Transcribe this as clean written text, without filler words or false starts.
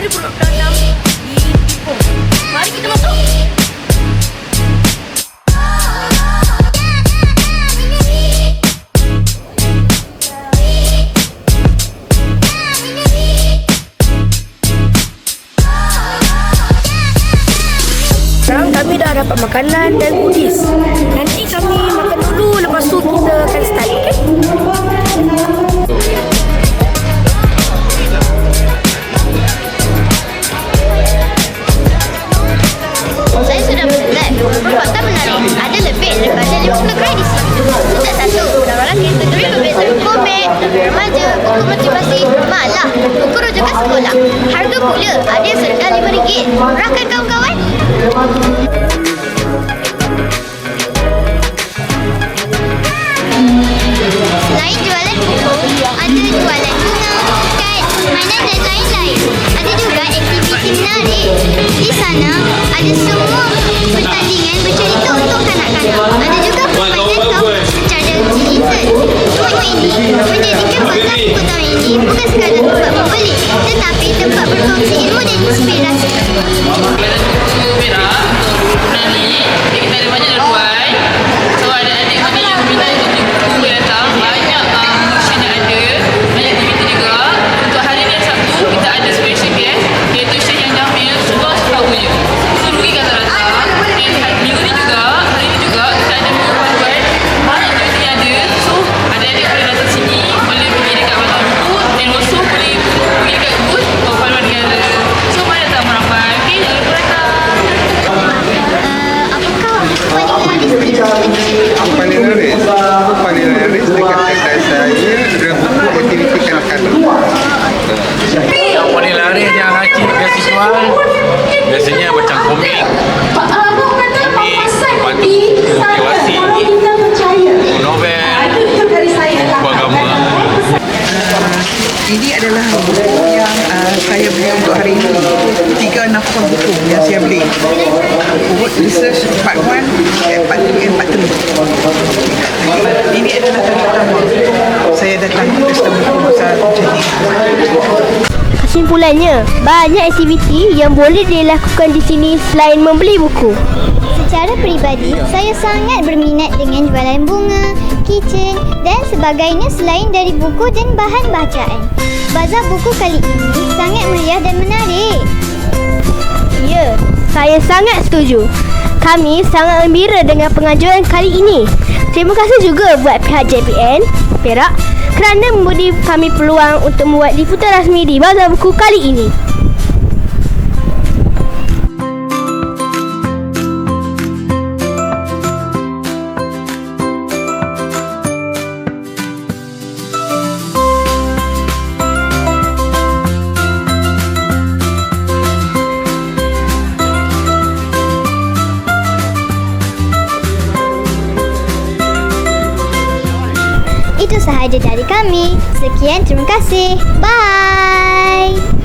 pula berantem di Ipoh. Mari kita masuk. Sekarang kami dah dapat makanan dan goodies. Nanti kami makan dulu, lepas tu kita akan start, okey? Saya sudah berselat. Fakta menarik, ada lebih daripada 50 kedai di sini. Tidak satu, budak lelaki, tutori berbeza, komik, remaja, buku motivasi, malah buku rujukan sekolah. Harga pula ada yang serendah RM5. Murah kan kawan-kawan? Selain jualan buku, ada jualan bunga, kad, mainan dan lain-lain. Ada juga aktiviti menarik. Di sana ada semua pertandingan bercerita untuk kanak-kanak. Ada juga permainan kaum secara digital. Semua ini menjadikan pasar buku tahun ini bukan sekadar tempat membeli, tetapi tempat berkongsi ilmu dan inspirasi. Kita ada banyak laluan. So adik-adik mana yang minat untuk buku datang, banyak motion yang ada, banyak aktiviti juga. Untuk hari ni Sabtu kita ada special guest iaitu Syekh yang Jamil, semua tahu je. So rugi kalau datang. Dan minggu ni juga, hari ni juga kita ada buku-bukuan, banyak aktiviti yang ada. So adik-adik boleh datang sini, boleh pergi dekat batang buku dan also boleh pergi dekat booth Pahlawan Negara. So mari datang merampai. Okay, jangan lupa datang. Apakah paling laris di Paling laris dekat kedai saya adalah buku aktiviti kanak-kanak. Yang paling laris yang Acik biasa jual biasanya macam komik, lepas tu motivasi, novel, buku agama. Ini adalah buku yang saya beli untuk hari ini. 3 nafkah buku yang saya beli. Wood Research Part 1, Part 2 dan Part 3. Ini adalah kali pertama saya datang ke pesta buku besar macam ni. Kesimpulannya, banyak aktiviti yang boleh dilakukan di sini selain membeli buku. Secara peribadi, saya sangat berminat dengan jualan bunga, keychain dan sebagainya selain dari buku dan bahan bacaan. Bazar buku kali ini sangat meriah dan menarik. Ya, saya sangat setuju. Kami sangat gembira dengan pengajuan kali ini. Terima kasih juga buat pihak JPN Perak kerana memberi kami peluang untuk membuat liputan rasmi di Bazar Buku kali ini. Itu sahaja dari kami. Sekian, terima kasih. Bye.